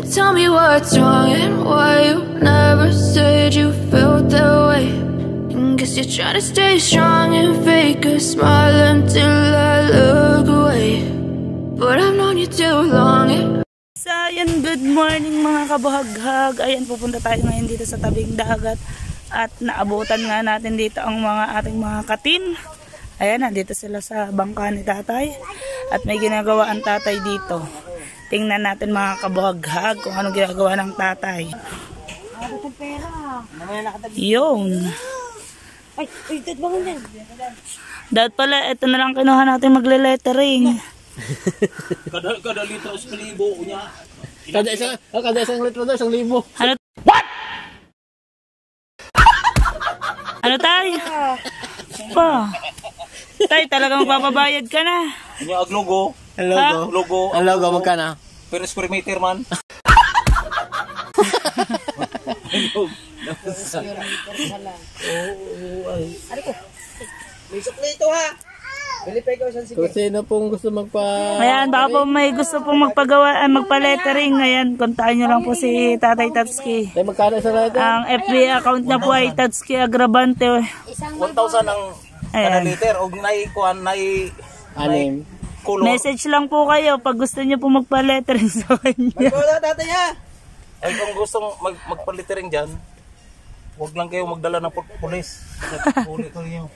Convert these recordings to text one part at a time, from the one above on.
Tell me what's wrong and why you never said you felt that way. And guess you're trying to stay strong and fake a smile until I look away. But I've known you too long. So ayan, good morning mga kabuhaghag. Ayan, pupunta tayo ngayon dito sa tabing dagat. At naabutan nga natin dito ang mga ating mga katin. Ayan, nandito sila sa bangka ni tatay. At may ginagawa ang tatay dito. Tingnan natin mga kabuhaghag kung ano ginagawa ng tatay. Yun. Ay, dad bangon yan. Dad pala, ito na lang kinuha natin magle-lettering. Kada litro 1,000 niya. Kada isang litro daw, 1,000. Ano? What? Ano tay? Pa. Tay, talagang magpapabayad ka na. Yung aglogo. Logo. Ang logo, magkana? Per square meter man. May suklito ha. Kung sino pong gusto Ayan, baka po may gusto pong magpa-lettering. Ayan, kontakin nyo lang po si Tatay Tatsuki. Ay, magkano sa letter? Ang FB account niya po ay Tatsuki Agravante. 1,000 ang kada liter. O naikuan, Anim. Message lang po kayo pag gusto niyo po magpa-lettering sa kanya. Wala tatay ha. Ay, kung gustong magpalitering dyan, huwag lang kayo magdala ng pulis. Huli ko niyo.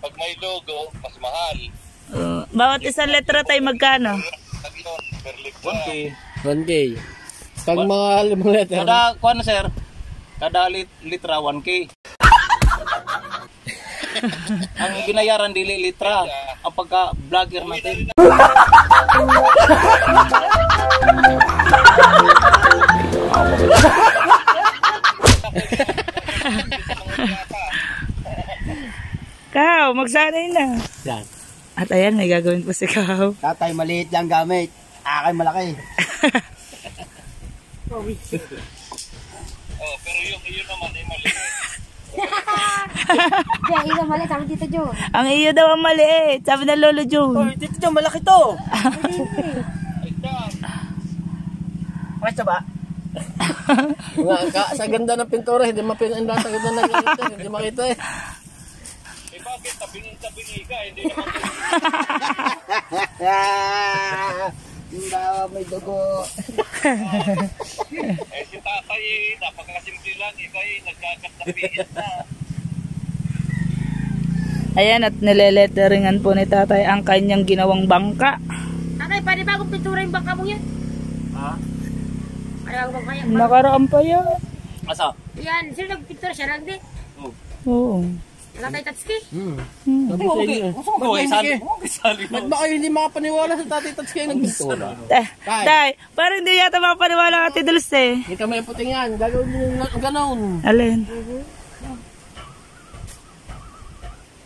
Pag may logo, mas mahal. Bawat isang letra tayo magkano? 1K. 1K. Pag mga 5 letter. Kada, kuan sir, kada litra 1K. Ang binayaran dili litra, ang pagka-vlogger natin. Kao, magsanay na. Yan. At ayan, may gagawin po si Kao. Tatay, maliit lang gamit. Akin malaki. Oh, pero yung iyo naman ay maliit. Kaya iyo mali, sabi Tito Joe. Ang iyo daw ang maliit, sabi ng Lolo June. Oh, Tito Joe, malaki to. Pwesta ba? Sa ganda ng pintura, hindi mapinanda sa ganda ng ganito. Hindi makita eh. Eh bakit tabing-tabing ka? Hindi naman. Yung daw may dugo. Eh si tatay, napakasimple lang. Ikaw ay nagkakatabihin na. Ayan, at nileletteringan po ni tatay ang kanyang ginawang bangka. Tatay, pwede ba akong pintura yung bangka mo yan? Ha? Pwede ba akong bangka yan? Nakaraan pa yan. Asa? Yan, sino nagpintura siya lang din? Oo. Tatay Tatsuki? Sabi sa inyo eh. Ba't ba kayo hindi makapaniwala sa Tatay Tatsuki ng pintura? Tay, parang hindi yata makapaniwala ka Ate Dulce. Hindi ka may puting yan. Gagawin mo yung gano'n. Alin?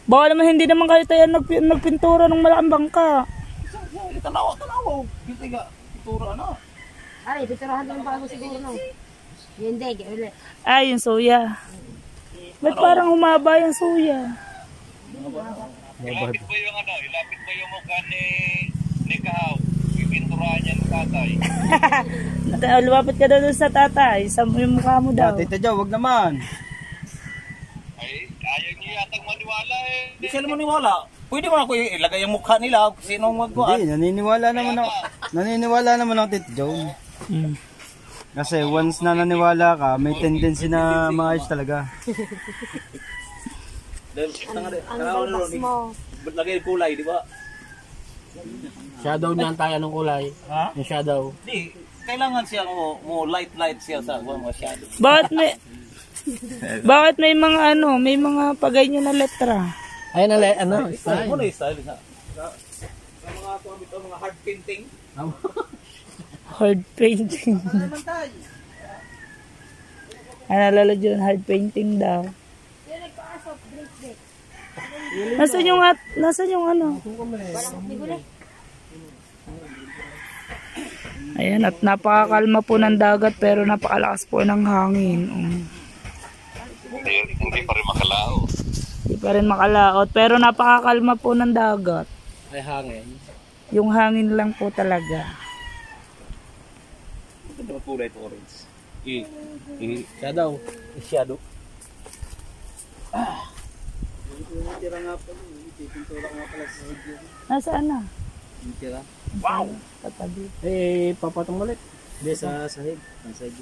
Baka naman hindi naman kayo tayo nagpintura ng malaking bangka. Tanawa. Kita ka, pintura na. Aray, pinturahan doon pa ako siguro no? Hindi, ulit. Ay, yung suya. Ba't parang humaba yung suya? Ilapit mo yung mukha ni Kahaw. Ipinturahan niya ng tatay. Lumapit ka daw sa tatay. Sa yung mukha mo daw. Tito Joe, wag naman. Ay, ayaw niyo yatang maniwala eh. Hindi sila maniwala. Pwede mo ako ilagay yung mukha nila. Sinong magkuhan? Hindi, naniniwala naman ako Tito Joe. Kasi once na naniwala ka, may tendency na maayos talaga. Ang balbas mo. Lagay yung kulay, di ba? Shadow niya ang tayo ng kulay. Ha? Yung shadow. Hindi. Kailangan siya mo light siya sa mga shadow. Bakit may mga may mga paganyan na letra? Ayun ang style. Ano yung style sa mga hard painting? Hard painting. Ano Lolo June, hard painting daw. Nasaan yung ano? Ayan, at napakakalma po ng dagat pero napakalakas po ng hangin. Hindi pa rin makalaot. Hindi pa rin makalaot pero napakakalma po ng dagat. Ay hangin. Yung hangin lang po talaga. Ito naman kulay ito orange. Shadow. Shadow. Tira nga pala. Pintura nga pala sa video. Nasaan na? Tira. Wow! Patabi. Papatong ulit. Hindi, sa sahig. Ang sahig.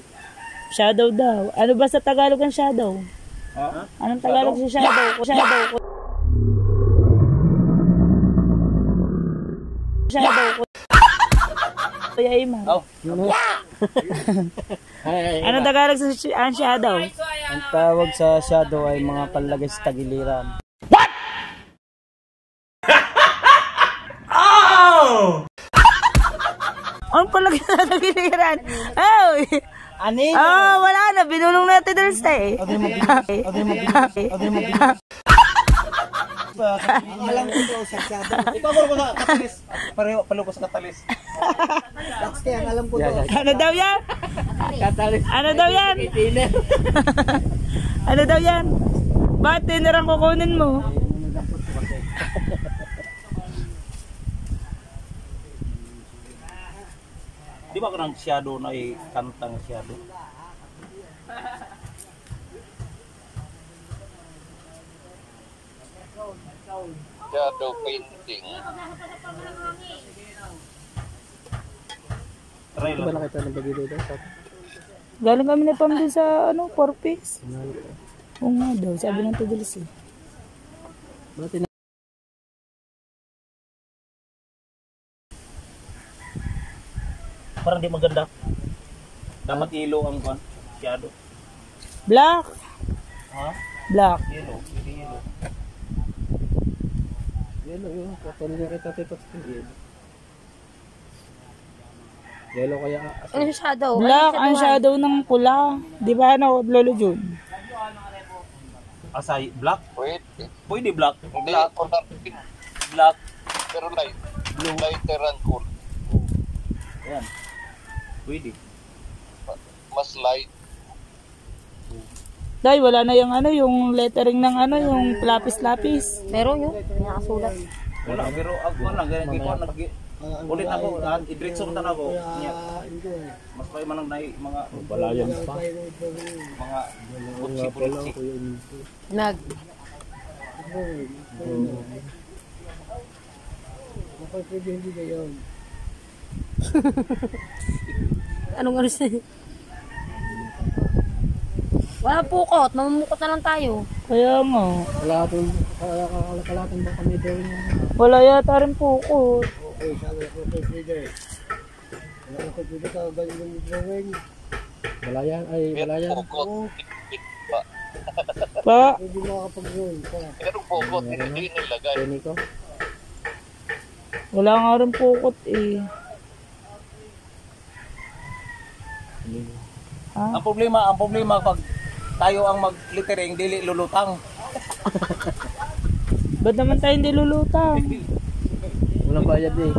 Shadow daw. Ano ba sa Tagalog ang shadow? Ha? Anong Tagalog sa shadow? Shadow. Shadow. Kuya Imar. Oh. Anong Tagalog sa ang shadow? Ang tawag sa shadow ay mga panlagay sa tagiliran. Ang palagi sa tagiliran. Oh! Ani? Oh, wala na. Binulong natin doon sa eh. Alam ko ito sa shadow. Ipapuro ko sa katalis. Pareho, palo ko sa katalis. Kaya alam ko ito. Ano daw yan? Katalis. Ano daw yan? Ano daw yan? Bakit tinirang kukunin mo? Di ba kanang shadow na kantang shadow? Shadow painting. Try Ito ba lang. nakita ng bagay dito? Galing kami na pam din sa ano, 4-piece. Oo nga daw, sabi ng Tudulis eh. Parang di maganda. Dapat yellow ang shadow. Black. Ha? Black. Yellow. Hindi yellow. Yellow yun. Kapag nakita dito. Yellow kaya. Ano yung shadow? Black ang shadow ng pula. Di ba ano, Lolo Jun? Asay, black? Pwede. Pwede black. Hindi Black. ako na Black. pero light. Lighter and cool. Ayan. Pwede. Mas light. Dahil wala na yung ano, yung lettering ng ano, yung lapis-lapis. Meron yun. Nakasulat. Wala, pero ako lang. Ganyan ko nag ulit ako. I-direction tan ako. Mas may manang na mga Balayan pa. mga utsi-pulitsi. Nag. Anong ano siya? Wala pukot. Mamumukot na lang tayo. Kaya nga. Kalating ba kami doon? Wala yata rin pukot. Balayan ay balayan. Pukot. Pa. Pa, Pero pukot, hindi nilagay. Tini ko. wala nga rin pukot eh. Ang problema pag tayo ang mag-littering, dili lulutang. Ba't naman tayo hindi lulutang? Walang bayad eh.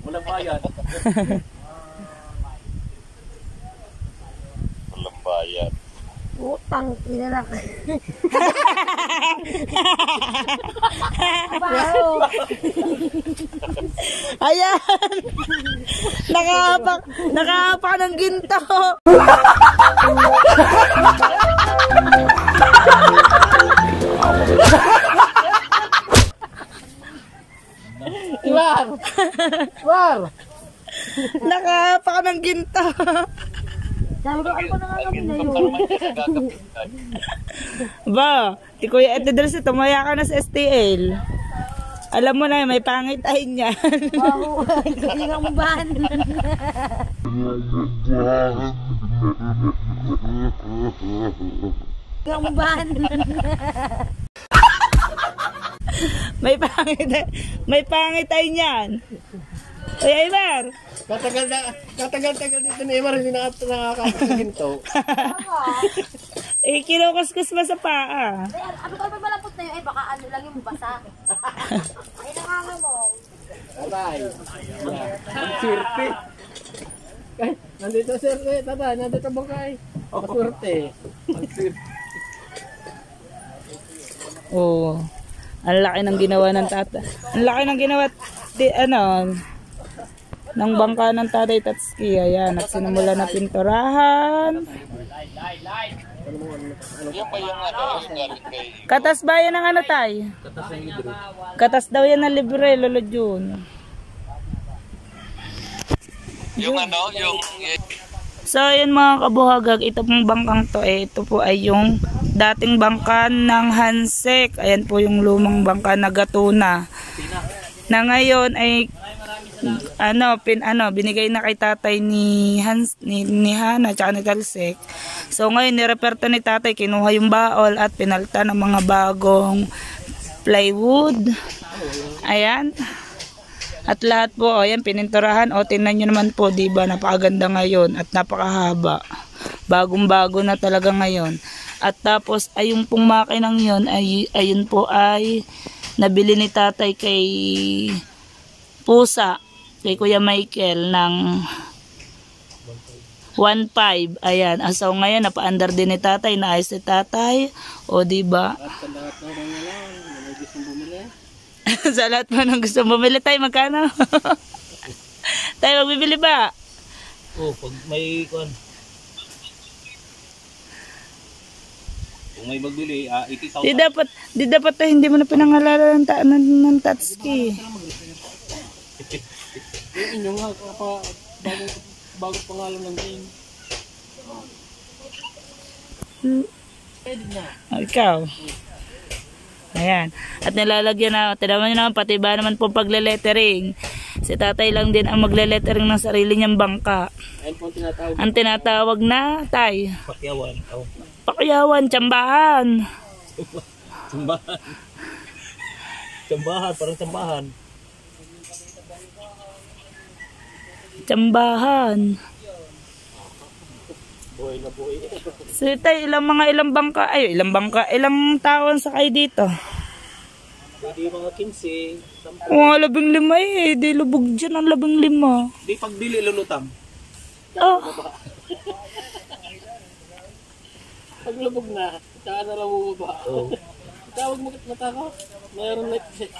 Walang bayad. Walang bayad. Utang. Inalak. Ayan! Nakahapak ng ginto! War! War! Nakahapak ng ginto! Sabi ko, ano pa nangangamin na yun? Naman yung gagawin. Ba, si Kuya Etedros, tumaya ka na sa STL. Alam mo na, may pangit ay niyan. Wow, hindi nga umbahan. Hindi nga umbahan. may pangit ay niyan. Kuya Ibar, Katagal dito ni Emar hindi nakakakagin to. kinukuskus ba sa paa? Ano ko pa malapot na yun? Eh, baka ano lang yung basa. Ay, nakanga mo. Abay. Ang sirte. Ay, nandito sirte. Tata, nandito bangkay. Ang surte. Ang sirte. Oo. Ang laki ng ginawa ng tatay. Ang laki ng ginawa ng bangka ng Tatay Tatsuki. Ayan, at sinimula na pinturahan. Katas ba yan ng ano, tay? Katas daw yan ng libre, Lolo Jun. Yung ano, yung... So, yun mga kabuhagag, ito pong bangkang to, ito po ay yung dating bangka ng Hansek. Ayan po yung lumang bangka na Gatuna. Na ngayon ay binigay na kay tatay ni Hana tsaka ni Talsek. So ngayon ni-repair to ni tatay, kinuha yung baol at pinalta ng mga bagong plywood. Ayan. At lahat po, ayan, pininturahan. O, tingnan nyo naman po, diba, napakaganda ngayon at napakahaba. Bagong-bago na talaga ngayon. At tapos, ayun pong makinang yun, ayun po ay nabili ni tatay kay Pusa, kay Kuya Michael ng 1.5. Ayan. So, ngayon, napa-under din ni tatay, naayos ni tatay. O, diba? Sa lahat po ng gusto bumili tayo, magkano? Tayo magbibili ba? Pag may kung may magbili, 80,000. Di dapat tayo, hindi mo na pinangalalan ng Tatsuki. Yung inyo nga, bago pangalan ng game. Ikaw. Ayan. At nilalagyan na, tinaman nyo naman, pati ba naman po pagle-lettering. Si tatay lang din ang magle-lettering ng sarili niyang bangka. Ayun po ang tinatawag. Ang tinatawag na, tay. Pakyawan. Pakyawan, tsambahan. Tsambahan. Tsambahan, parang tsambahan. Tsambahan. Buhay na buhay. So tay, ilang ilang taon sa kayo dito? Pwede mga 15. Mga 15 eh, di lubog dyan ang 15. Di pagbili lulutang. Oh. Paglubog na, saka na lang bumaba. Tawag mo mata ko, mayroon light check.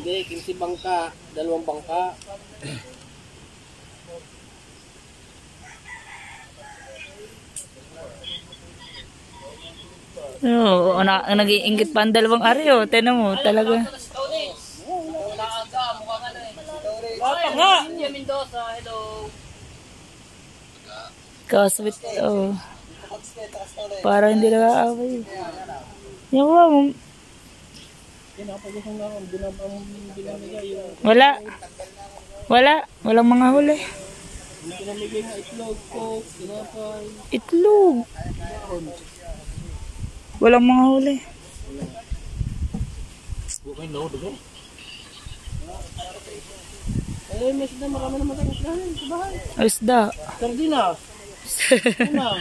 Hindi, 15 bangka, 2 bangka. Oo, nag-iingit pa ang 2 ari, oh. Tinan mo, talaga. Kaswit, oh. Para hindi nag-aaway. Yung ba, walang mga huli. Pinamigay nga itlog ko, tinapay. Itlog. Walang mga huli. Okay, no, diba? Eh, may isda, marami naman tayong isdahan sa bahay. Isda. Sardinas. Ano?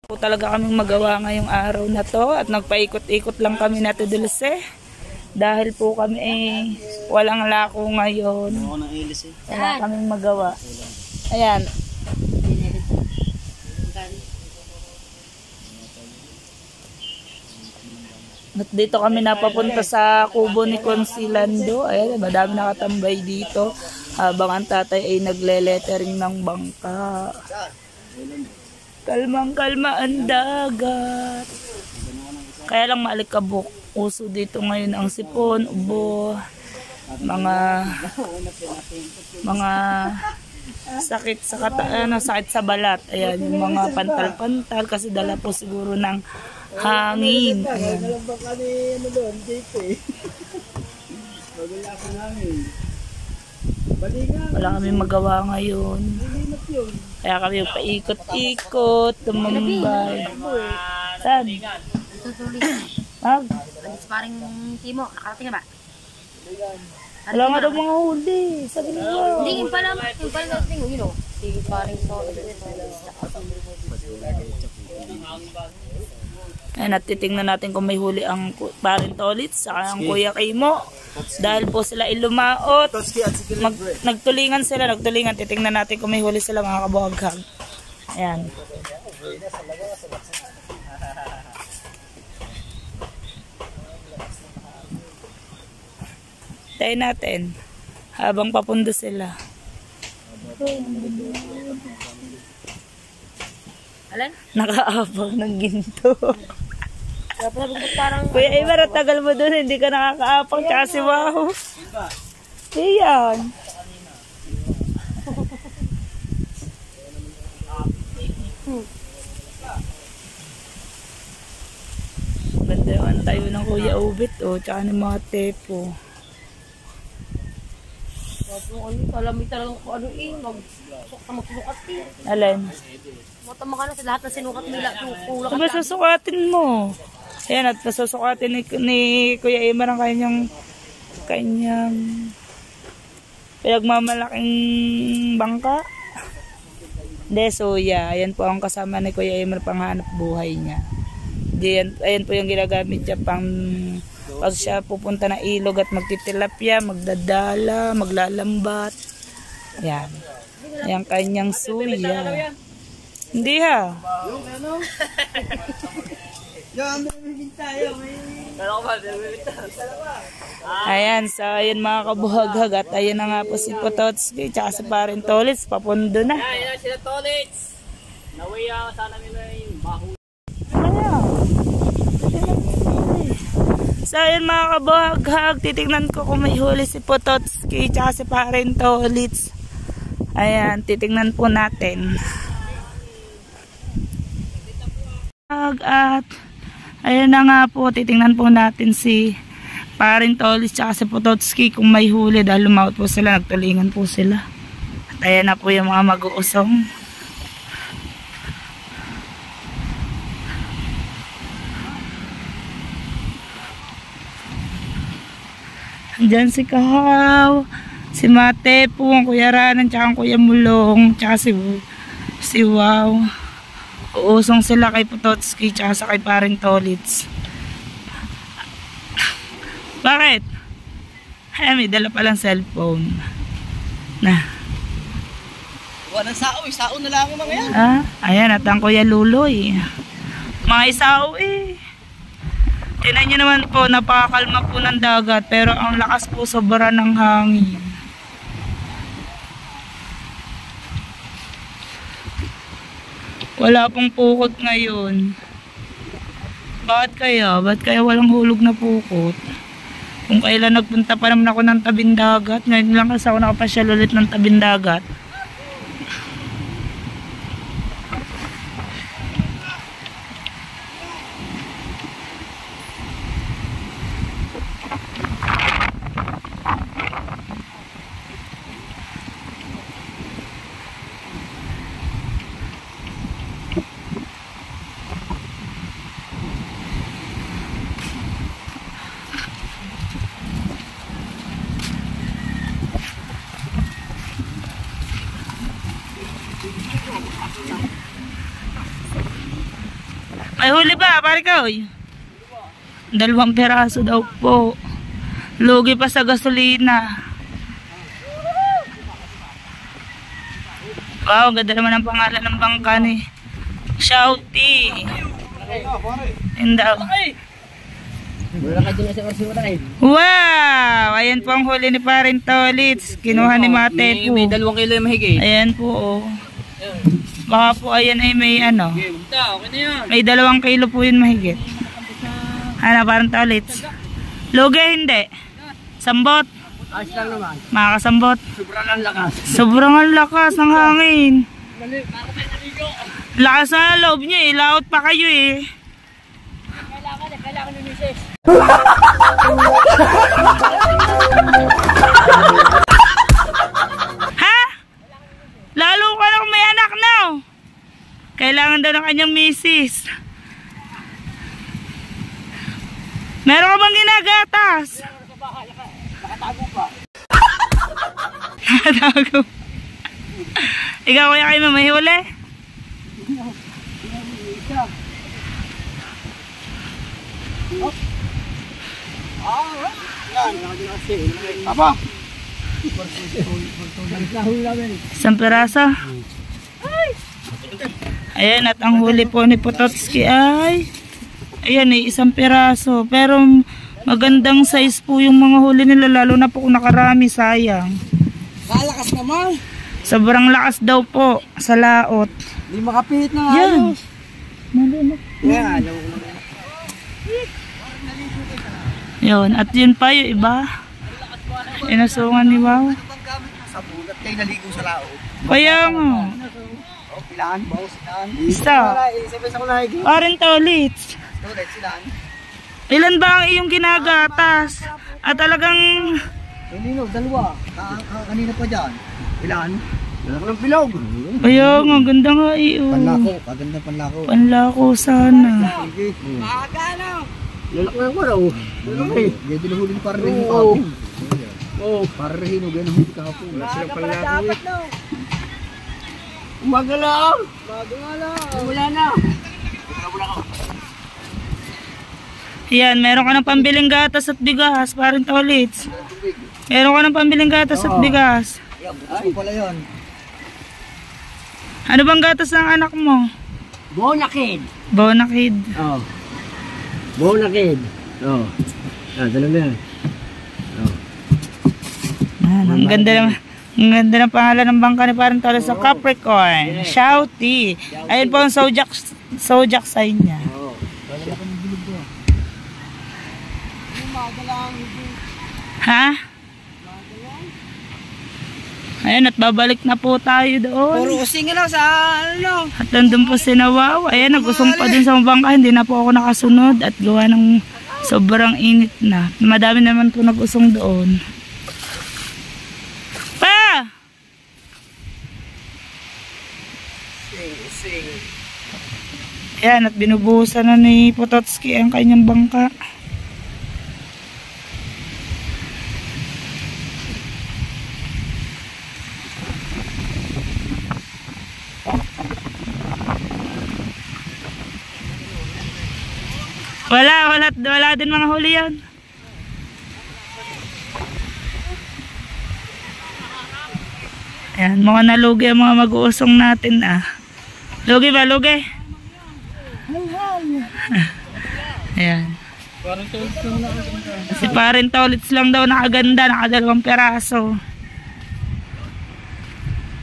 Po talaga kaming magawa ngayong araw na to at nagpaikot-ikot lang kami na Dulce dahil po kami walang lako ngayon. Wala kaming magawa. Ayan. At dito kami napapunta sa kubo ni Consilando. Ayan, madami nakatambay dito habang ang tatay ay nagle-lettering ng bangka. Kalmang-kalma ang dagat. Kaya lang maalikabok. Uso dito ngayon ang sipon, ubo, mga sakit sa sakit sa balat. Ayan, yung mga pantal-pantal kasi dala po siguro ng hangin. Ayan. Wala kami magawa ngayon. Kaya kami paikot-ikot, tumambay. Saan? Parang timo, nakarating na ba? Wala nga daw mga huli. Sabi nila. Hindi, yung pala natin, you know. Sige, parang so. Ayan, at titingnan natin kung may huli ang Parent Tolits saka ang Kuya Kimo. Dahil po sila ilumaot. Nagtulingan sila, titingnan natin kung may huli sila mga kabuhaghag. Ayan. Tayo natin habang papundo sila. Alan? Nakaabang ng ginto. Kuya Ibar, tagal mo dun, hindi ka nakakaapang tsaka si Wow. Iyan. Ganda naman tayo ng Kuya Ubit, tsaka ng mga tepo. Alam mo talagang kung ano magsusukat eh. Alin? Matama ka na sa lahat na sinukat nila. Diba susukatin mo? Ayan, at nasusukatin ni Kuya Ibar ang kanyang pinagmamalaking bangka. Soya. Ayan po ang kasama ni Kuya Ibar panghanap buhay niya. Ayan po yung ginagamit niya pang pag siya pupunta na ilog at magtitilapia, magdadala, maglalambat. Ayan. Ayan kanyang suya. Hindi ha. Ayan, so ayan mga kabuhaghag at ayan na nga po si Pototski tsaka si Parent Tolits, papundo na. Ayan sila Tolits. Nawaya sana nila yung mahuli. So ayan mga kabuhaghag, titignan ko kung may huli si Pototski tsaka si Parent Tolits. Ayan, titignan po natin. At ayan na nga po, titingnan po natin si Parent Tolits tsaka si Pototski kung may huli dahil lumaot po sila, nagtulingan po sila. At ayan na po yung mga mag-uusong. Andyan si Kahaw, si Mate po, ang Kuya Ranan, tsaka ang Kuya Mulong, tsaka si Wow. Uusong sila kay Pototski tsaka sa kay Parent Tolits. Bakit? Ay, may dala palang cellphone. Na. Walang sao, sao na lang mga yan. Ayan, at ang Kuya Luloy. Mga isao eh. Tingnan nyo naman po, napakakalma po ng dagat, pero ang lakas po sobra ng hangin. Wala pong pukot ngayon. Bakit kaya? Bakit kaya walang hulog na pukot? Kung kailan nagpunta pa naman ako ng tabing dagat, ngayon lang kasi ako nakapasyal ulit ng tabing dagat. May huli ba, pare ka, oy? 2 peraso daw po. Lugi pa sa gasolina. Wow, ganda naman ang pangalan ng bangka ni Shouty. Indaw. Wow! Ayan po ang huli ni Parent Tolits. Kinuha ni Mate po. May 2 kilo yung mahigit. Ayan po, oh. Baka po ayan ay may ano. May 2 kilo po yun mahigit. Ano, Parent Tolits? Lugi, hindi. Sambot. Ayos lang naman. Makakasambot. Sobrang ang lakas. Sobrang ang lakas ng hangin. Lakas na loob niya eh. Laot pa kayo eh. Kailangan ni Mrs. Ha? Lalo ka na kung may anak na. Kailangan daw ng kanyang misis. Meron ka bang ginagatas? Nakatago pa. Nakatago. Ikaw kaya kayo may huli? Apa? Isang piraso. Ayan, at ang huli po ni Pototski ay ayan isang piraso. Pero magandang size po yung mga huli nila, lalo na po kung nakarami, sayang. Kalakas naman. Sobrang lakas daw po sa laot. Hindi makapilit na nga. Yan. Malunok. Yan. Yun, at yun pa yung iba. Inasungan ni Wow. Sa bulat kayo naligo sa lao. Kaya nga. Pilaan, bawas silaan. Isa. Sabay-sabay ko na higit. Parin tolits. Tulit silaan. Ilan ba ang iyong ginagatas? At talagang Nino, dalawa. Kanina pa dyan. Pilaan. Dalawa ng bilog. kaya nga, ganda nga iyo. Panlako, kaganda panlako. Panlako sana. Sige. Maaga na. Lalak na ko raw. Lalaki. Gaya dinuhulin para rin yung kapon. Oo. Para rin yung gano'n hindi kahapon. Sila panlako. Umaga lang. Wala na. Yan, meron ka ng pambiling gatas at bigas, parin tolits. Meron ka ng pambiling gatas at bigas. Gusto ko pala yun. Ano bang gatas ng anak mo? Bonakid. Bonakid. Oh. Bonakid. Oh. Dalawa na yan. Ang ganda ng pangalan ng bangka ni Parin Tolits sa Capricorn. Shouty. Ayun po ang zodiac sign niya. Ha? Ayan, at babalik na po tayo doon. Puro using na sa ano. At nandun po si Nawaw. Ayan, nag-usong pa dun sa bangka. Hindi na po ako nakasunod at gawa ng sobrang init na. Madami naman po nag-usong doon. Pa! Ayan, at binubuhusan na ni Pototski ang kanyang bangka. Wala din mga huli yan. Ayan, mga nalugi ang mga mag-uusong natin Lugi ba, lugi? Ayan. Si Parin Tolits lang daw nakaganda, nakadalawang peraso.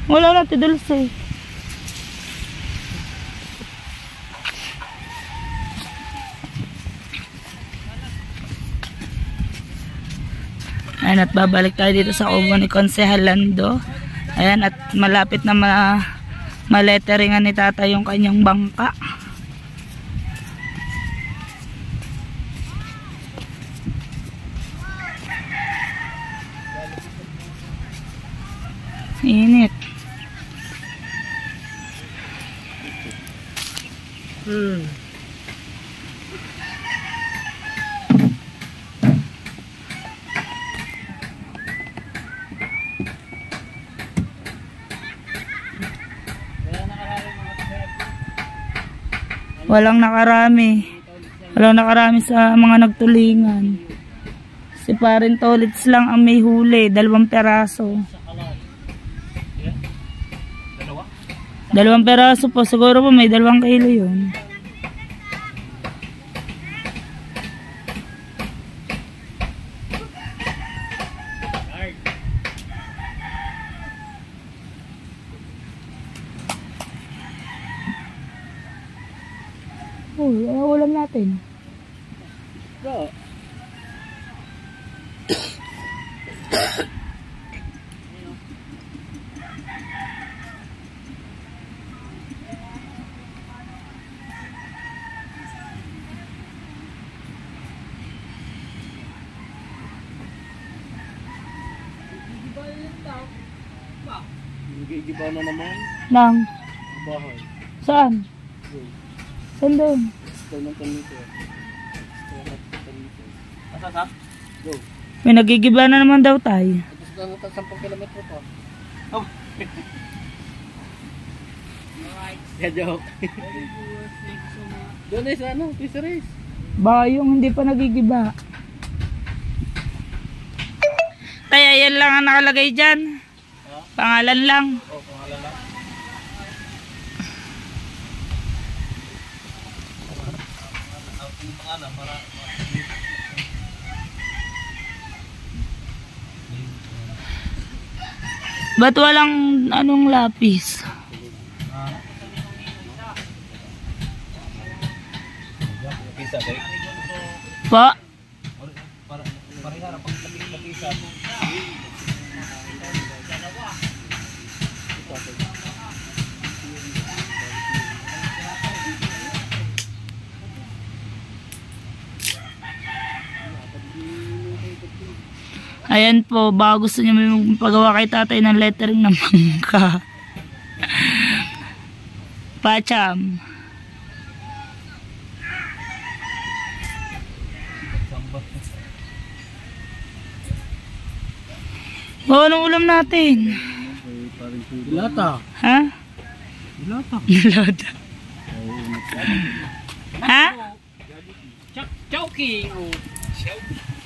Wala na, tiduls eh. Ayan, at babalik tayo dito sa kubo ni Konsehal Lando. Ayan, at malapit na maletteringan ni tata yung kanyang bangka. Init. Walang nakarami sa mga nagtulingan. Si Parin Tolits lang ang may huli, 2 peraso. 2 peraso po, siguro po may 2 kilo yun. Ano ulam natin? Nagigiba na naman. Nang? Bahay. Saan? Saan doon? May nagigiba na naman daw tayo. Tapos 10 kilometro pa. Oh. Joke. Doon ay sa fisheries. Baka yung hindi pa nagigiba. yan lang ang nakalagay dyan. Pangalan lang. Oh, pangalan lang. Ang pangalan para Ba't walang anong lapis? pisa kay. Pa? Para harap pag pisa. Ayan po, baka gusto niyo may magpagawa kay tatay ng lettering ng mangka. Pacham. Oh, anong ulam natin? Dilata. Ha? Dilata. Nilada. Ha? Chowking.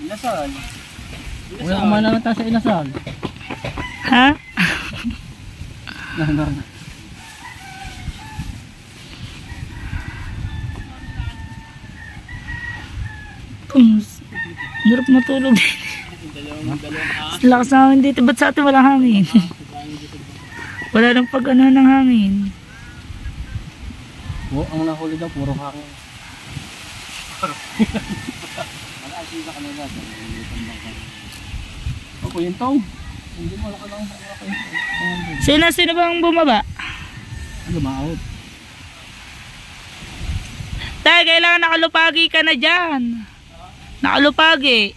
Inasal. Wala kumain naman tayo sa inasal. Ha? Hirap matulog. Lakas na hangin dito. Ba't sa atin walang hangin? Wala nang pag-ano ng hangin. Oo, ang nahuli daw, puro hangin. Ako yung tao. Hindi mo laka lang. Sino bang bumaba? Ano ma-out? Tay, kailangan nakalupagi ka na dyan. Nakalupagi.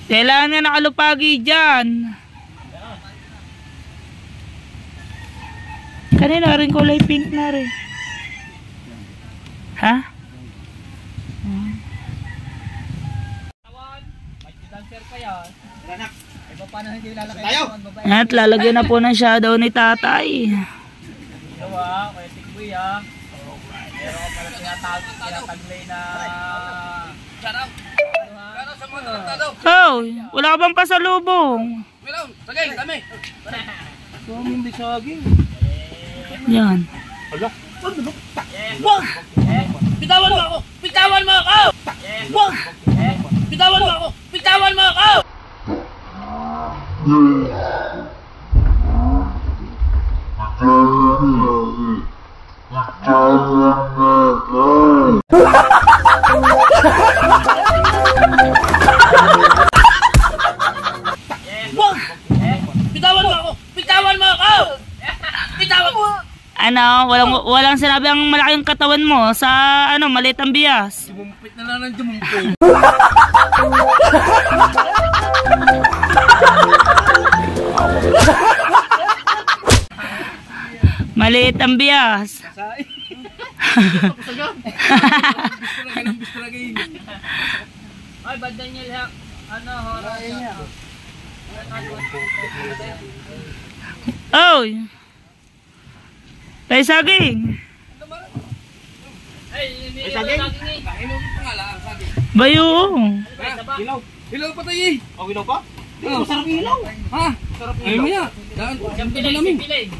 Kailangan nga nakalupagi dyan. Kanina rin kulay pink na rin. Ha? At lalagyan na po ng shadow ni tatay. Dalawa, kaya tikboy ah. Meron ka pala tinataglay na... Oh, wala ka bang pasalubong? Meron, sagay, dami. Hindi saging. Yan. Wag! Bitawan mo ako! Bitawan mo ako! Wag! Bitawan mo ako! Bitawan mo ako! Wag! Bitawan mo ako! Bitawan mo ako! Bitawan mo! Ano, walang sinabi ang malaking katawan mo sa maliit ang bias. Jumumpit na lang ng jumumpit. Maliit ang bias. Ay, bad Daniel ha. Ano, horas niya. Oy. Tay saging. Ay, saging eh. Kaino pangalan saging. Bayo. Hilaw. Hilaw pa tayo eh. Oh, ginaw pa? Masarap hilaw. Ha? Sarap hilaw. Ay mo ya. Sampiling, sampiling.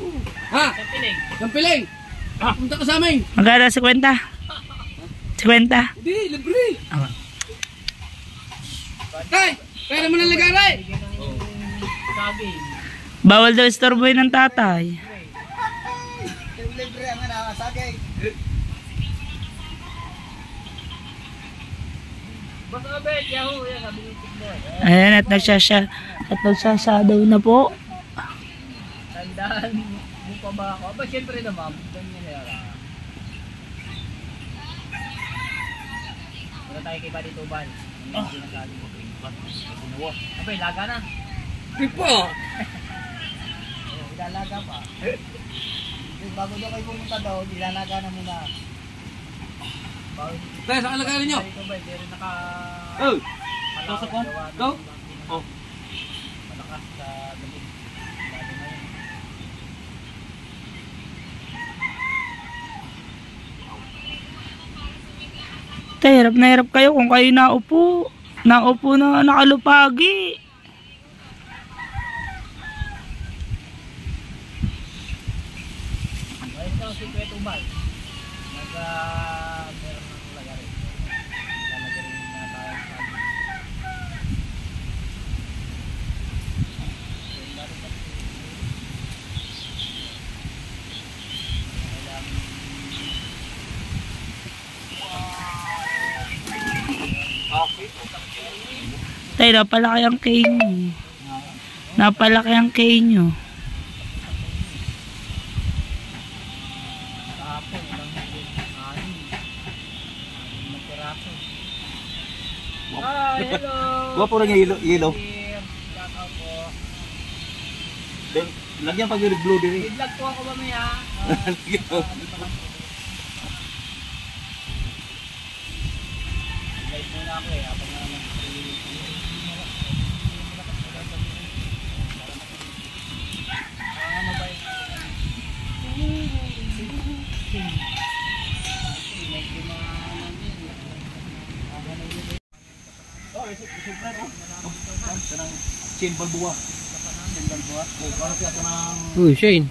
Ha? Sampiling. Sampiling. Punta ka sa amin. Magkano 50? 50? Hindi, libre. Tay, pera mo ng lagaray. Saging. Bawal daw istorboy ng tatay. Libre ang saging. Basta bet, yahoo. Yan, sabi ni Tigbo. Ayan, at nagsashadow na po. Tandaan mo pa ba ako? Aba, syempre naman. Ganyan na yan. Wala tayo kay Buddy Tubal. Abay, laga na. Pipo! Ilalaga pa. Bago daw kayo pumunta daw, ilalaga na muna. Tayo, saan lagarin nyo? Oh! Ito sa kwan? Go! Oh! Malakas sa galing. Tay, hirap kayo kung kayo naupo. Naupo na nakalupagi. Tay, napalaki ang K nyo. Napalaki ang K nyo. Guwapo rin yung yellow. Then, lagyan pag yung blue din. I-vlog po ako mamaya. Live muna ako eh. Habang naman. Chin balbuwa. Uy, Shane.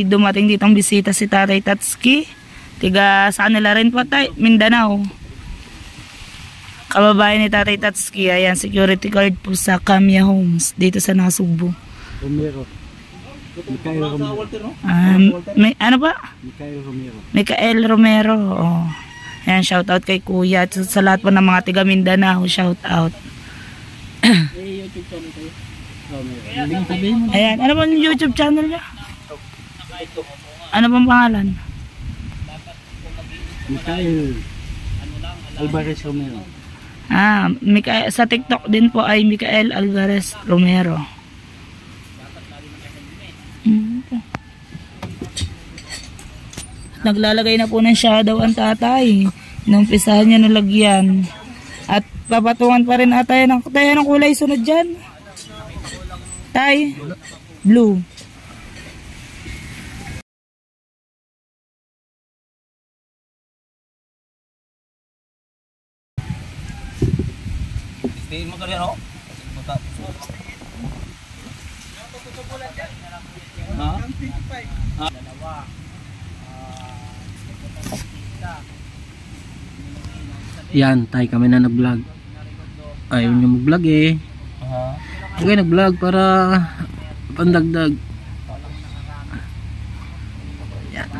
Dumating ditong bisita si Tatay Tatsuki. Tiga sa kanila rin po tayo, Mindanao. Kababayan ni Tatay Tatsuki. Ayan, security guard po sa Kamiya Homes dito sa Nasugbu. Romero. Mikael Romero. May, ano ba? Mikael Romero. Mikael Romero. Oh. Ayan, shout out kay Kuya. Sa lahat po ng mga tiga Mindanao, shout out. Ayan, ano bang YouTube channel niya? Ano bang pangalan? Mikael Alvarez Romero. Sa TikTok din po ay Mikael Alvarez Romero. Naglalagay na po ng shadow ang tatay. Inumpisahan niya na lagyan. At papatungan pa rin ata yan ng kulay sunod dyan. Tay, blue. Tingin mo kanya, no? Yan, tayo kami na nag-vlog. Ayaw nyo mag-vlog eh. Okay, nag-vlog para pandagdag. Yan.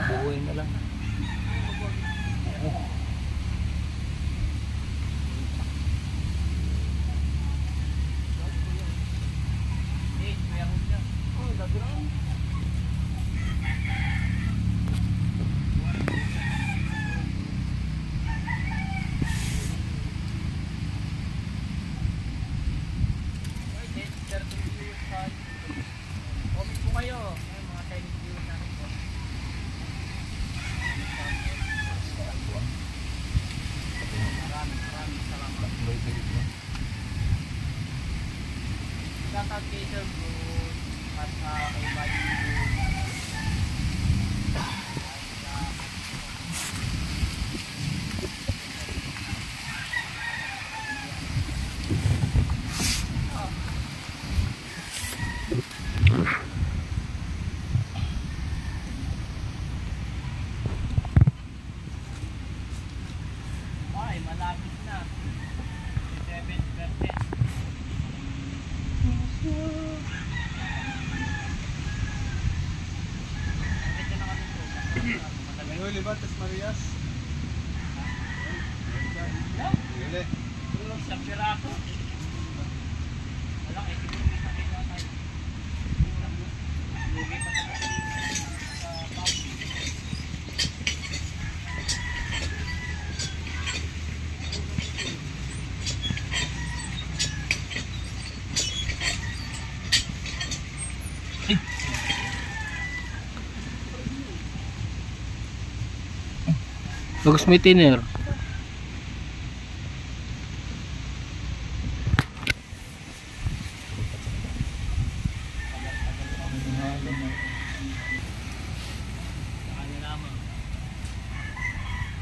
Bagus may tiner.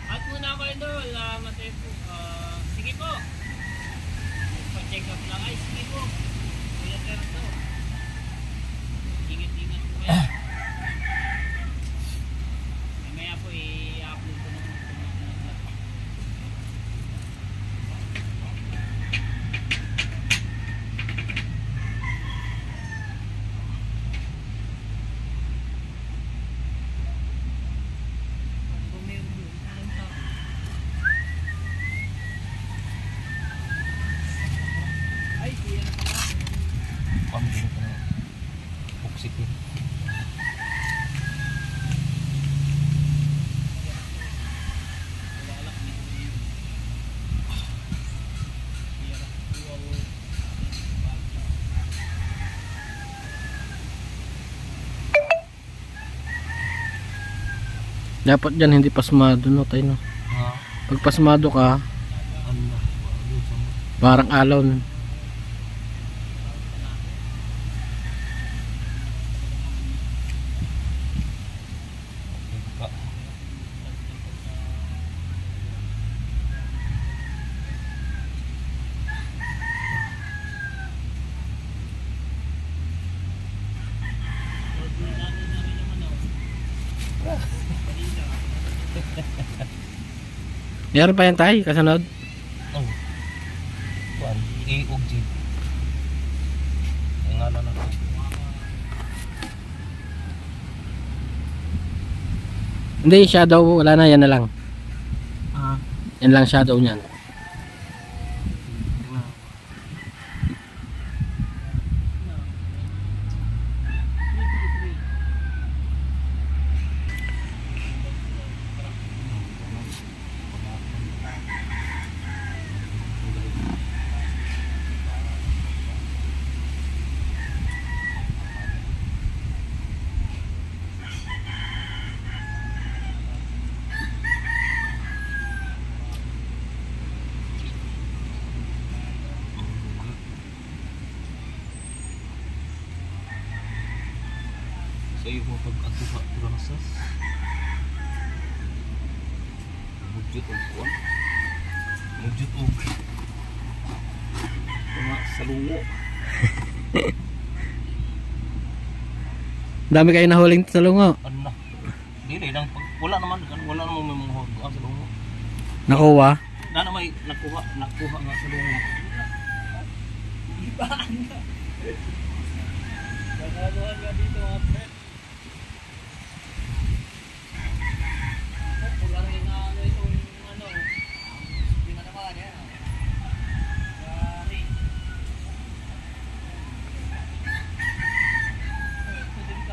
At muna ako Idol, sige po. Pa-check up lang. Ay, sige po. Kuya ka na to. Ingat-ingat po yan. Mamaya po i-upload ko naman po ng vlog. Oxygen. Dapat dyan hindi pasmado no tayo no. Pag pasmado ka, parang alon. Meron pa yan tayo kasunod. Oh. Kuan, i-ugji. Ang ano na. Hindi, shadow, wala na, yan na lang. Yan lang shadow niyan. Sa iyo mo pag-atuha prasas. Mudyot og kuan. Mudyot og mga salungo. Dami kayo nahuling sa lungo. Ano na? Dili nang wala naman may mga salungo. Nakuha. Na may nakuha nga salungo. Ibaan ka. Nakaluhan ka dito mga friend. Pularin na ano itong ano. Hindi na naman yan.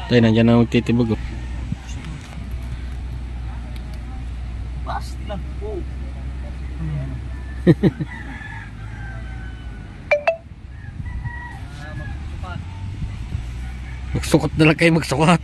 Tayo nandiyan na magtitibog. Basti lang po. Magsukat na lang kayo magsukat.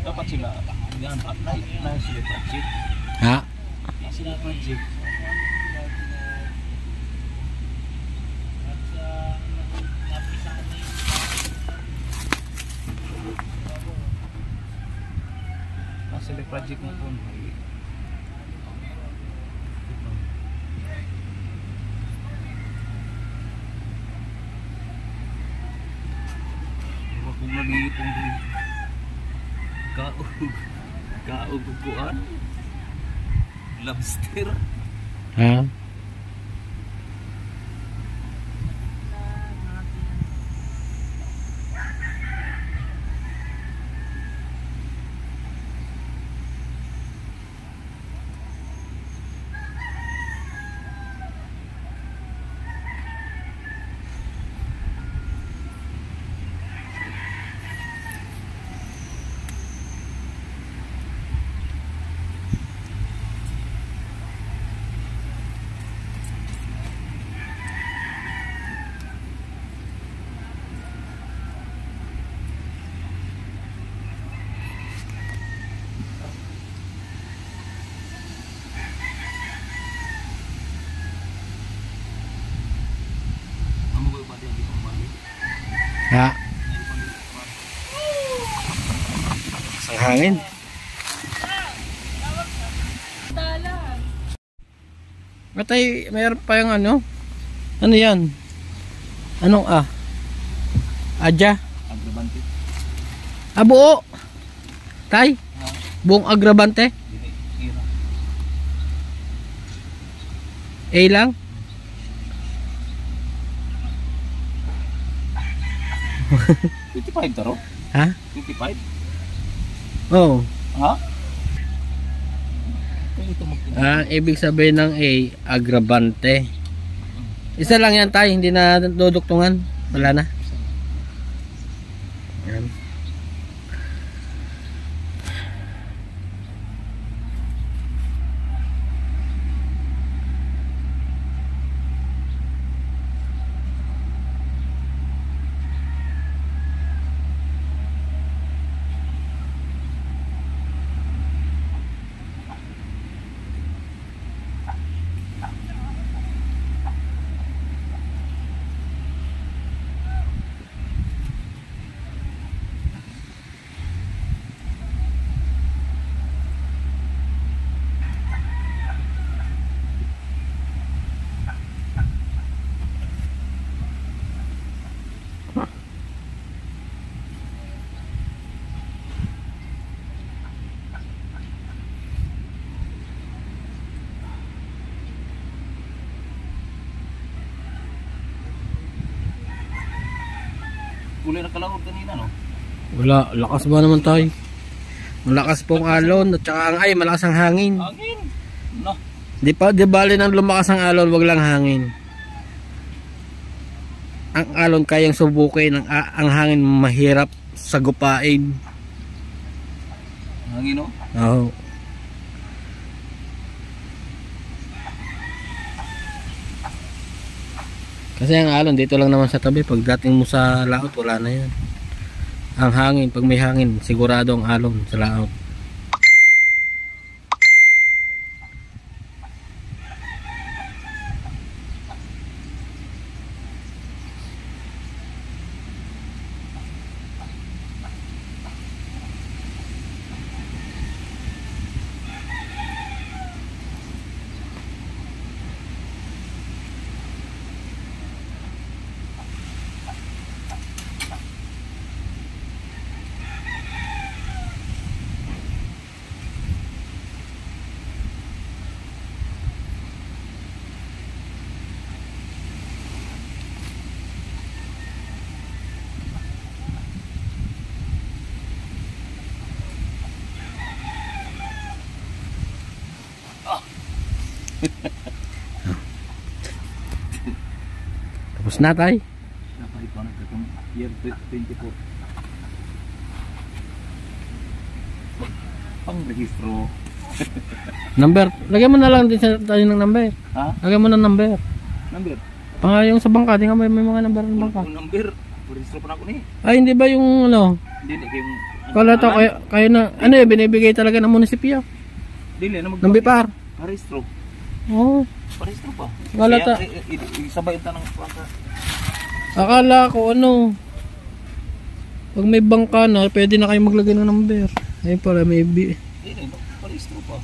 Dapat sila yan na sila project. Ha? Sila project. Sila project mo po. Kung nag-iipong kaog kuan lobster. Ha? Ha? Ang hangin. Matay, mayroon pa yung ano? Ano yan? Anong Adya? Agrabante. Buo! Tay? Buong agrabante? A lang? $25 taro? Ha? 55? Oo. Ha? Ibig sabihin ng A, agrabante. Isa lang yan tayo, hindi na duduktungan. Wala na. Yan. Kulay na kalawag kanina, no? Wala, lakas ba naman tayo? Malakas pong alon at saka malakas ang hangin. Hangin! No. Di bali nang lumakas ang alon, wag lang hangin. Ang alon kayang subukin, ang hangin mahirap sagupain. Hangin, no? Oo. Kasi ang alon dito lang naman sa tabi. Pagdating mo sa laot, wala na yan. Ang hangin, pag may hangin, sigurado ang alon sa laot. Tapos na tayo. Napahit ko na itong year 24. Pang rehistro. Number, lagyan mo na lang din tayo ng number. Ha? Lagyan mo ng number. Number? Yung sa bangka, di nga may mga number ng bangka. Number? Rehistro pa na ako ni. Ay, hindi ba yung ano? Hindi, yung... Kala to, kayo na, ano yun, binibigay talaga ng munisipyo. Dili, ano Ng BIPAR. Rehistro. Oo. Parehistro pa. Wala ta. Isabay ito ng bangka. Akala ko ano, pag may bangka na, pwede na kayo maglagay ng number. Ayun pala, may Dili, parehistro pa.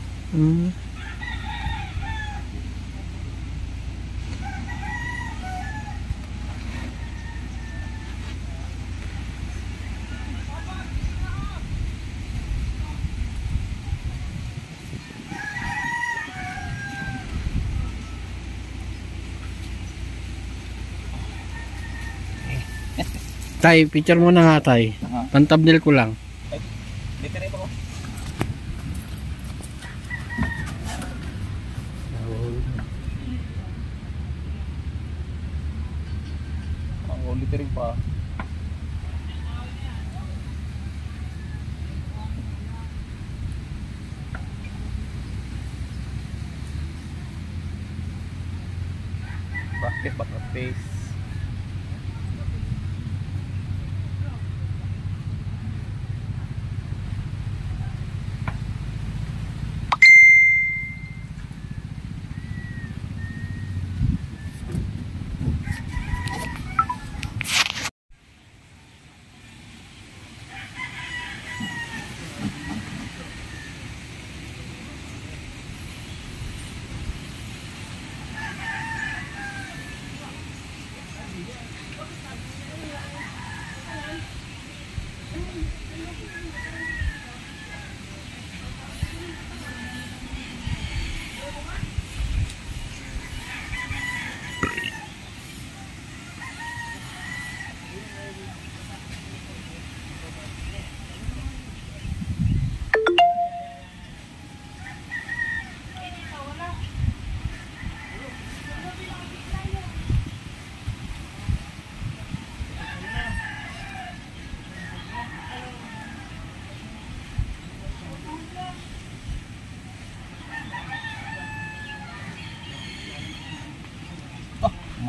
Tay, picture mo na nga tay. Pantabnil ko lang. Dito rin ako. Ang dito rin pa. Back face.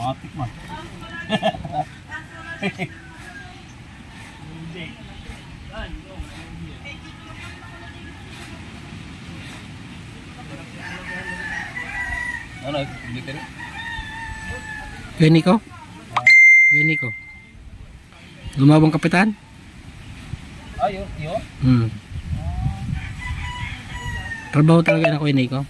Matik man. Ano, bitter? Kuya Nico? Kuya Nico? Lumabang kapitan? Ayun, yun. Trabaho talaga na Kuya Nico?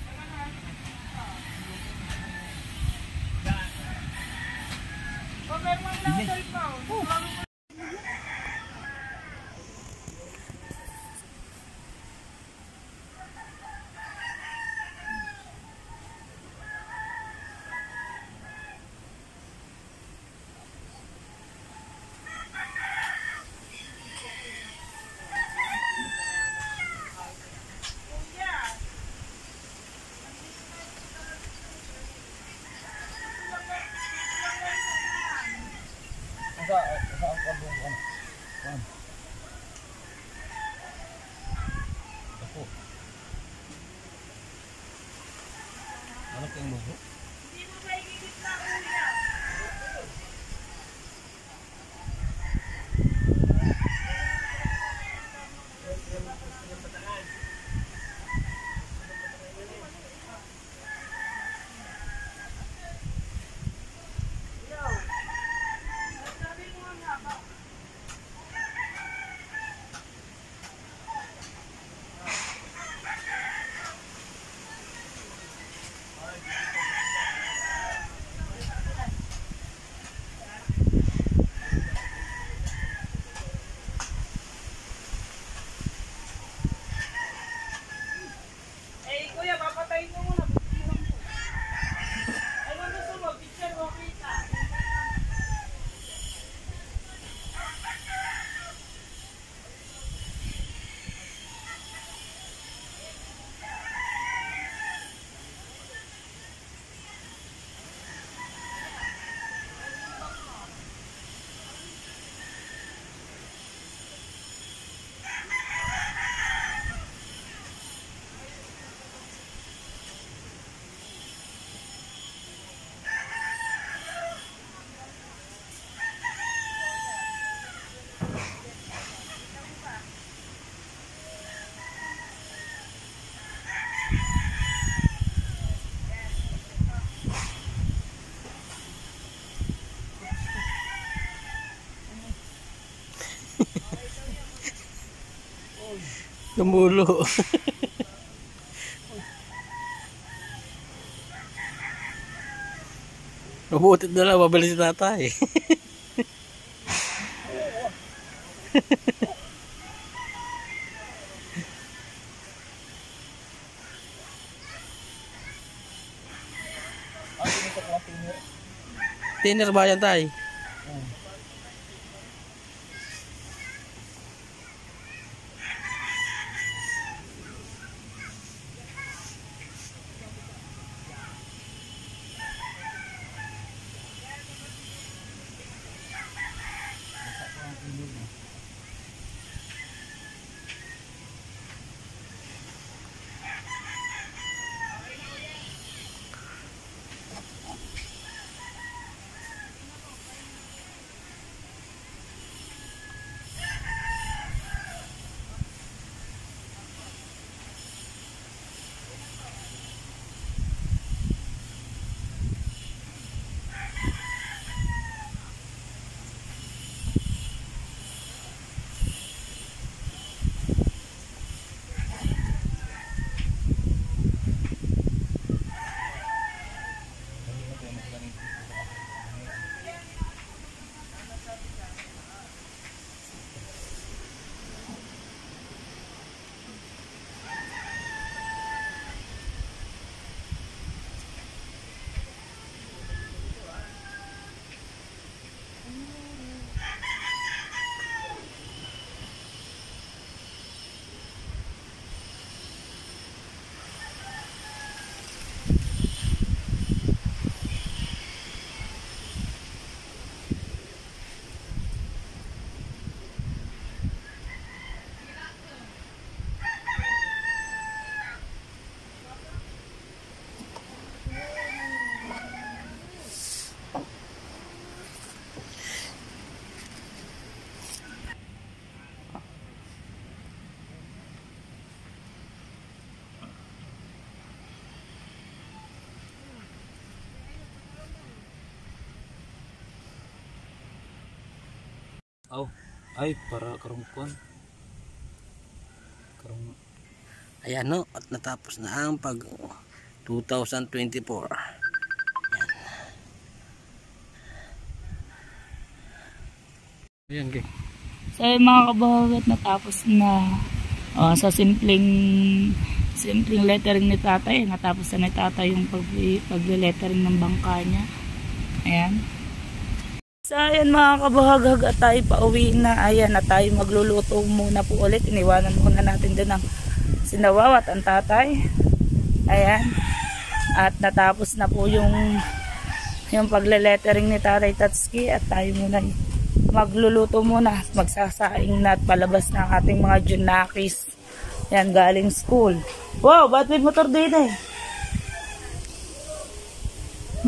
Ano kayong logo? Tumulo. Mabutit na lang, mabalik si tatay. Tiner ba yan tay? Aw, ay para karungkuan. Ayan no, at natapos na ang pag 2024. Ayan, okay. So yung mga kabahagat, natapos na sa simpleng lettering ni tatay. Natapos na ni tatay yung pagle-lettering ng bangka niya. Ayan. So ayan mga kabahagat, at tayo pauwi na. Ayan, at tayo magluluto muna po ulit. Iniwanan muna natin din ang sinawaw at ang tatay. Ayan. At natapos na po yung pagle-lettering ni Tatay Tatsuki, at tayo muna magluluto muna. Magsasaing na at palabas na ang ating mga junakis. Ayan, galing school. Wow, ba't may motor din eh?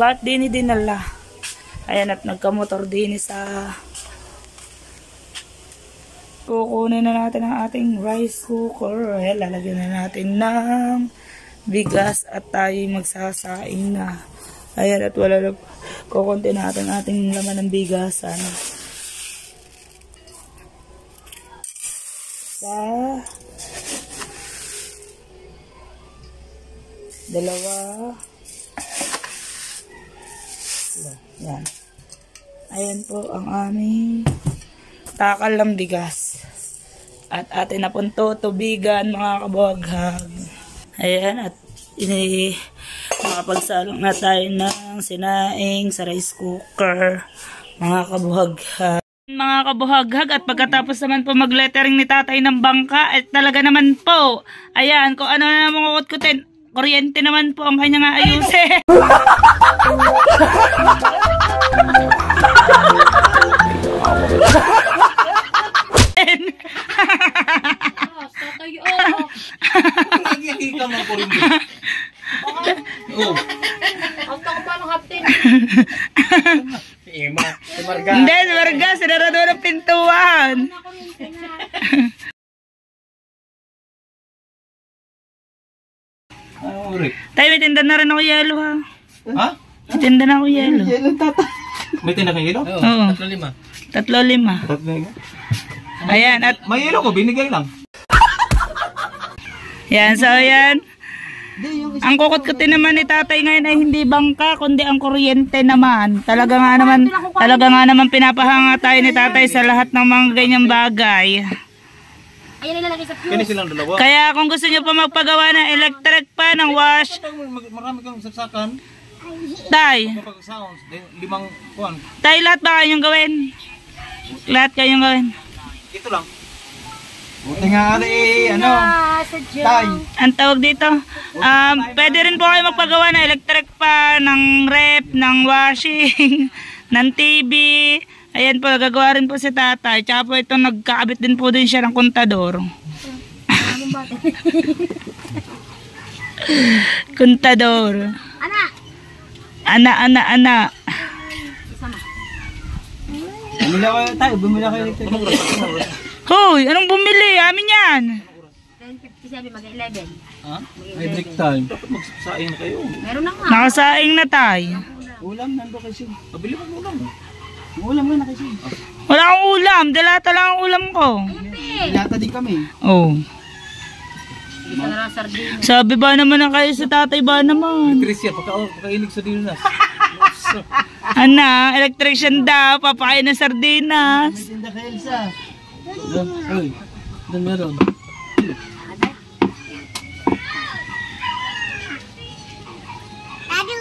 Ba't din dinala? Ayan, at nagkamotor din sa... Kukunin na natin ang ating rice cooker. Ayan, lalagyan na natin ng bigas at tayo magsasaing na. Ayan, at wala na. Kukunti natin ating laman ng bigasan. Dalawa. Yan. Ayan po ang aming takal ng bigas. At atin na pong tutubigan mga kabahaghag. Ayan, at makapagsalong na tayo ng sinaing sa rice cooker mga kabahaghag. Mga kabuhaghag, at pagkatapos naman po mag-lettering ni tatay ng bangka, at talaga naman po, ayan, kung ano na mga kutkutin, kuryente naman po ang kanyang ayusin. Lagi ka mo kuryente. Oh. Ang tako pa ng haptin. Hindi, si Marga, sinarado ng pintuan. Tayo, may tinda na rin ako yelo ha. Ha? May tinda na ako yelo. May tinda kang yelo? Oo. 3-5. Ayan, at may yelo ko, binigay lang. yan, so ayan. Ang kukut-kutin naman ni tatay ngayon ay hindi bangka, kundi ang kuryente naman. Talaga nga naman pinapahanga tayo ni tatay sa lahat ng mga ganyang bagay. Ayan nilalagay sa Kini silang dalawa. Kaya kung gusto nyo pa magpagawa ng electric pa, ng wash, Marami kang saksakan. tay, Kapag sounds, 5 kuwan. tay, lahat ba kayong gawin? Lahat kayong gawin. Ito lang. Buti nga ano, tay. Ang tawag dito, pwede rin po kayo magpagawa ng electric pa, ng rep, ng washing, ng TV. Ayan po, gagawa rin po si tatay. Tsaka po ito, nagkakabit din po din siya ng kontador. Kontador. Ana. Bumili ako tayo, electric. Hoy, anong bumili? Amin yan. 10:57 mag-11. Ha? May break time. Dapat magsasaing na kayo. Meron na nga. Nakasaing na tayo. Ulam nando kasi. Pabili mo ulam. Ulam nga na kasi. Wala akong ulam. Dalata lang ang ulam ko. Yata din kami. Oh. Isa na lang sardina. Sabi ba naman na kayo sa tatay ba naman? Tricia, pagkainig sa dinas. Ana, electrician daw. Papakain ng sardinas. May tinda kay Elsa. Uy, doon meron.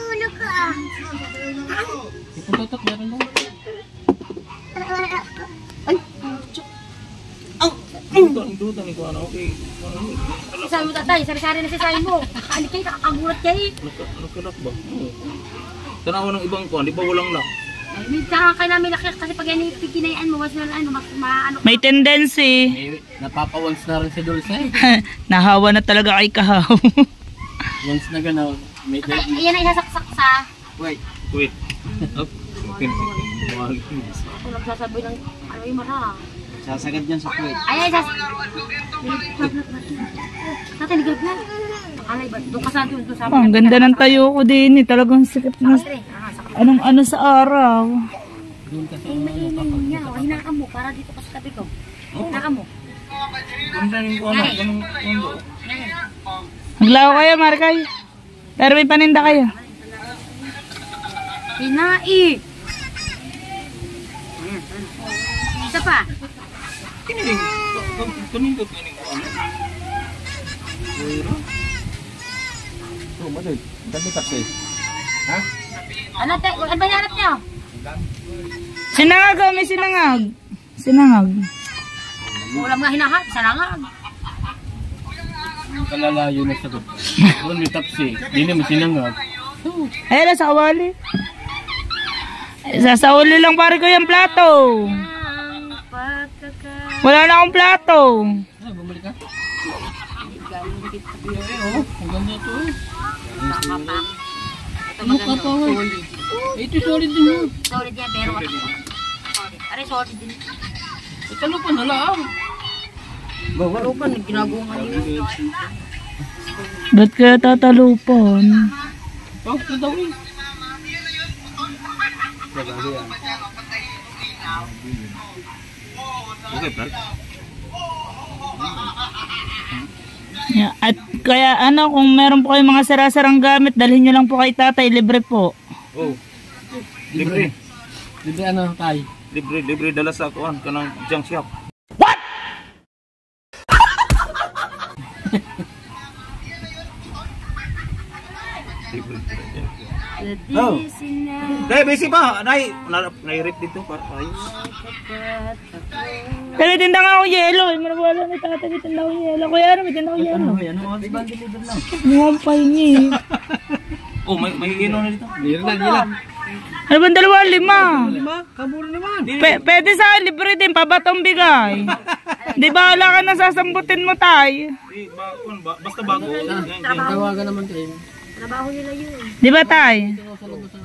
Ulo ko ah. Itutok, meron lang. Ang dutang ito, ano, okay. Sabi mo tatay, sari-sari na sasabi mo. Ano kayo, nakakagulat kayo. Nagkanak ba? Tanawa ng ibang kuwan, di ba walang lang? Tsaka kayo namin nakik kasi pag yan ikinayaan mo, mas maano. May tendency. Napapa-once na rin si Dulce. Nahawa na talaga kay Kahaw. Once na gano'n. Yan ay sasaksak sa... Wait. Up. Ako nagsasabi ng ano yung mara. Sasagad yan sa plate. Ay, tatay, naglag na. Alay ba? Doon ka sa doon sa... Ang ganda ng tayo ko din eh. Talagang sikat na. Anong ano sa araw. Doon kasi Ay, mainan niya. O, hinaan mo para dito ka sa tabi ko. Hinaan mo. Ganun ko ano, ganun ko. Maglaw kayo, Markay. Pero may paninda kayo. Hinai. Isa pa. Kiniling. Ganun ko ko ano. Oh, madal. Dami taxi. Ha? Ano ba hanap niyo? Sinangag, may sinangag. Sinangag. Ulam nga hinahat. Sarangag. kalalayo na sa gud. Doon may tapsi. Di na masinangag. Ayun na, sa kawali. Sa uli lang pare ko yung plato. Wala na akong plato. Ah, bumalik ka? Oo, ang ganda to eh. Ano ka pa eh? Ito solid din yun. Solid yan, pero solid. Aray, solid din. Ito ano pa na lang. Pero pa, ginagawa niyo. Ba't kaya tatalupan? Oh, ito daw eh. Okay, par. Yeah. At kaya ano, kung meron po kayong mga sara-sarang gamit, dalhin nyo lang po kay tatay, libre po. Oh. Libre. Libre ano tay? Libre dala sa kuan kanang junk shop. Libre. Oh. Dai busy pa. Nai-rip dito para ayos. Pero tinda nga ako yelo, wala na tatay, may tinda ako yelo. Kuya, ano, may tinda ako yelo. Ano di ba deliver lang? Ngayon pa niya eh. Oh, may ino na dito. Nila. Ano ba 2, 5? Lima, kamuro naman. Pwede sa akin, libre din, pabatong bigay. Di ba wala ka nasasambutin mo tay? Di ba kuan basta bago. Tawagan naman tayo. Trabaho nila yun. Di ba tay?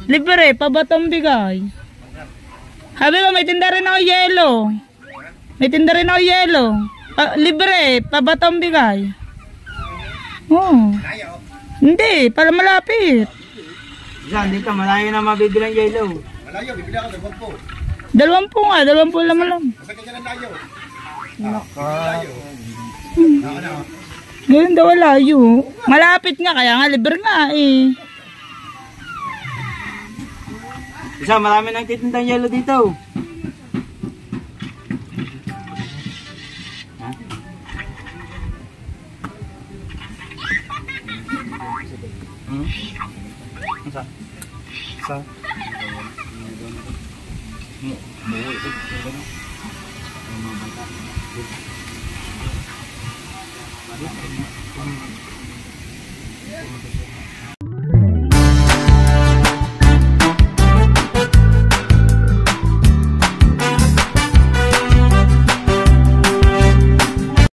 Libre, pabatong bigay. Sabi ko, may tinda rin ako yelo. May tinda rin ako yelo. Libre, pabatong bigay. Oh. Hindi, para malapit. Diyan, dito, malayo na mabibili ang yellow. 20 nga, 20 lang lang. Ganun daw layo. Malapit nga, kaya nga libre nga eh. Isa, marami nang titindang yellow dito. Sa